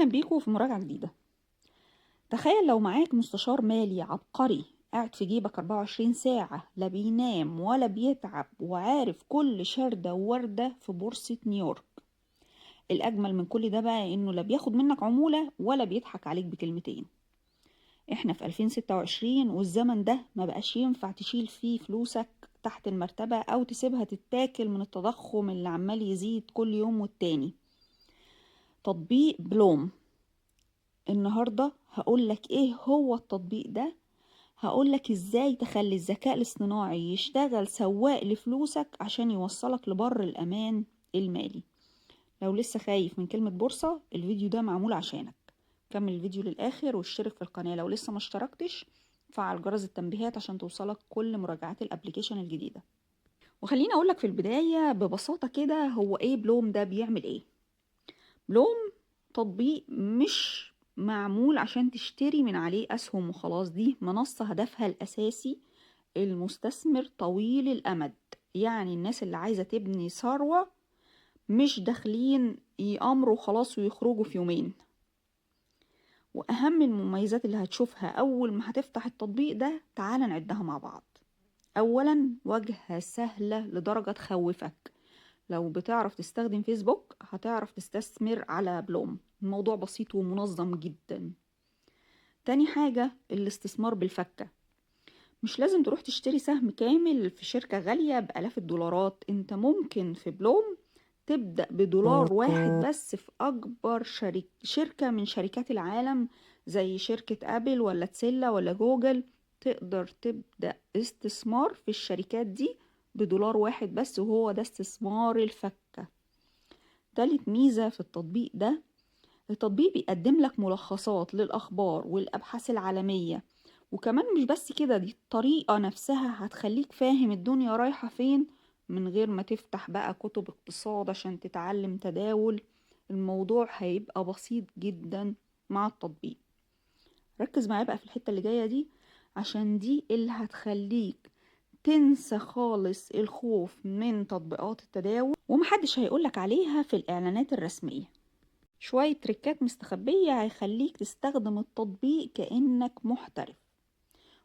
أهلا بيكم في مراجعة جديدة. تخيل لو معاك مستشار مالي عبقري قاعد في جيبك 24 ساعة، لا بينام ولا بيتعب، وعارف كل شردة ووردة في بورصة نيويورك. الأجمل من كل ده بقى إنه لا بياخد منك عمولة ولا بيضحك عليك بكلمتين. إحنا في 2026 والزمن ده ما بقاش ينفع تشيل فيه فلوسك تحت المرتبة أو تسيبها تتاكل من التضخم اللي عمال يزيد كل يوم والتاني. تطبيق بلوم. النهاردة هقولك ايه هو التطبيق ده، هقولك ازاي تخلي الذكاء الاصطناعي يشتغل سواق لفلوسك عشان يوصلك لبر الأمان المالي. لو لسه خايف من كلمة بورصة، الفيديو ده معمول عشانك. كمل الفيديو للآخر واشترك في القناة لو لسه ما اشتركتش. فعل جرس التنبيهات عشان توصلك كل مراجعات الابليكيشن الجديدة. وخليني اقولك في البداية ببساطة كده، هو ايه بلوم ده؟ بيعمل ايه؟ بلوم تطبيق مش معمول عشان تشتري من عليه أسهم وخلاص. دي منصة هدفها الأساسي المستثمر طويل الأمد، يعني الناس اللي عايزة تبني ثروة، مش داخلين يأمروا خلاص ويخرجوا في يومين. وأهم المميزات اللي هتشوفها أول ما هتفتح التطبيق ده، تعال نعدها مع بعض. أولا، واجهة سهلة لدرجة تخوفك. لو بتعرف تستخدم فيسبوك هتعرف تستثمر على بلوم. الموضوع بسيط ومنظم جدا. تاني حاجة، الاستثمار بالفكة. مش لازم تروح تشتري سهم كامل في شركة غالية بآلاف الدولارات. انت ممكن في بلوم تبدأ بدولار واحد بس في أكبر شركة من شركات العالم، زي شركة أبل ولا تسلا ولا جوجل. تقدر تبدأ استثمار في الشركات دي بدولار واحد بس، وهو ده استثمار الفكة. تالت ميزة في التطبيق ده، التطبيق بيقدم لك ملخصات للأخبار والأبحاث العالمية. وكمان مش بس كده، دي الطريقة نفسها هتخليك فاهم الدنيا رايحة فين من غير ما تفتح بقى كتب اقتصاد عشان تتعلم تداول. الموضوع هيبقى بسيط جدا مع التطبيق. ركز معايا بقى في الحتة اللي جاية دي، عشان دي اللي هتخليك تنسى خالص الخوف من تطبيقات التداول، ومحدش هيقولك عليها في الإعلانات الرسمية. شوية تريكات مستخبية هيخليك تستخدم التطبيق كأنك محترف.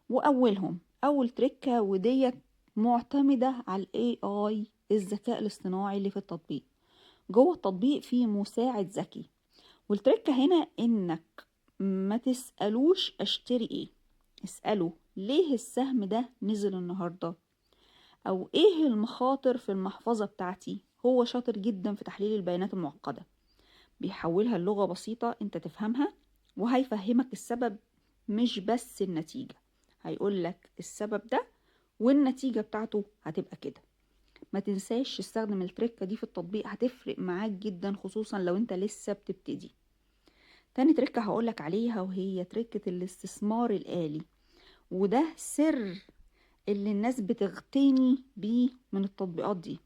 وأولهم أول تريكة، وديت معتمدة على ال AI، الذكاء الاصطناعي اللي في التطبيق. جوه التطبيق فيه مساعد ذكي، والتريكة هنا إنك ما تسألوش اشتري ايه، اسأله ليه السهم ده نزل النهاردة، أو ايه المخاطر في المحفظة بتاعتي. هو شاطر جدا في تحليل البيانات المعقدة، بيحولها للغة بسيطة انت تفهمها، وهيفهمك السبب مش بس النتيجة. هيقولك السبب ده والنتيجة بتاعته هتبقى كده. ما تنساش تستخدم التركة دي في التطبيق، هتفرق معاك جدا خصوصا لو انت لسه بتبتدي. تاني تركة هقولك عليها، وهي تركة الاستثمار الآلي. وده سر اللي الناس بتغتني بيه من التطبيقات دي،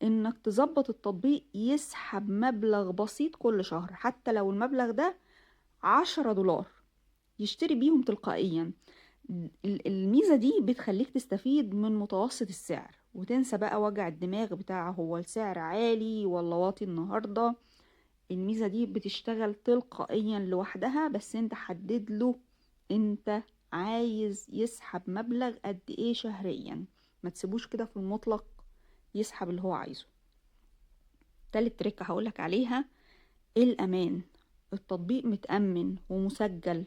انك تظبط التطبيق يسحب مبلغ بسيط كل شهر، حتى لو المبلغ ده 10 دولار، يشتري بيهم تلقائيا. الميزة دي بتخليك تستفيد من متوسط السعر، وتنسى بقى وجع الدماغ بتاع هو السعر عالي ولا واطي النهاردة. الميزة دي بتشتغل تلقائيا لوحدها، بس انت حدد له انت عايز يسحب مبلغ قد ايه شهريا، ما تسيبوش كده في المطلق يسحب اللي هو عايزه. تالت تريكة هقولك عليها، الأمان. التطبيق متأمن ومسجل.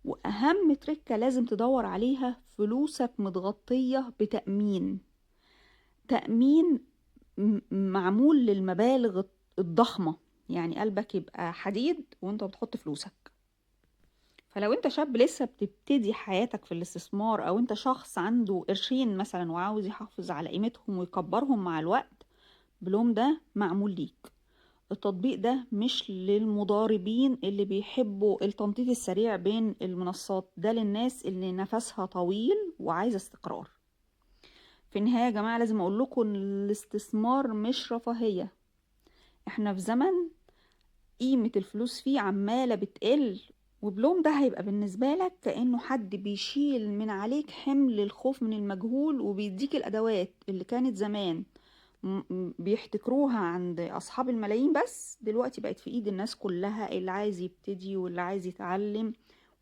وأهم تريكة لازم تدور عليها، فلوسك متغطية بتأمين. تأمين معمول للمبالغ الضخمة، يعني قلبك يبقى حديد وانت بتحط فلوسك. فلو انت شاب لسه بتبتدي حياتك في الاستثمار، او انت شخص عنده قرشين مثلا وعاوز يحافظ على قيمتهم ويكبرهم مع الوقت، بلوم ده معمول ليك. التطبيق ده مش للمضاربين اللي بيحبوا التنطيط السريع بين المنصات، ده للناس اللي نفسها طويل وعايزة استقرار. في النهاية يا جماعة لازم اقول لكم ان الاستثمار مش رفاهية. احنا في زمن قيمة الفلوس فيه عمالة بتقل، وبلوم ده هيبقى بالنسبة لك كأنه حد بيشيل من عليك حمل الخوف من المجهول، وبيديك الأدوات اللي كانت زمان بيحتكروها عند أصحاب الملايين، بس دلوقتي بقت في إيد الناس كلها، اللي عايز يبتدي واللي عايز يتعلم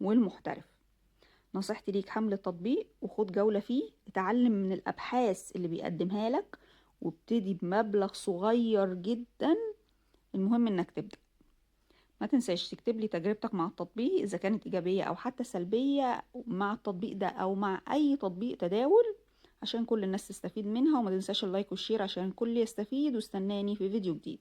والمحترف. نصيحتي ليك حمل التطبيق وخد جولة فيه، اتعلم من الأبحاث اللي بيقدمها لك، وابتدي بمبلغ صغير جدا، المهم انك تبدأ. ما تنساش تكتب لي تجربتك مع التطبيق إذا كانت إيجابية أو حتى سلبية مع التطبيق ده أو مع أي تطبيق تداول، عشان كل الناس تستفيد منها. وما تنساش اللايك والشير عشان الكل يستفيد، واستناني في فيديو جديد.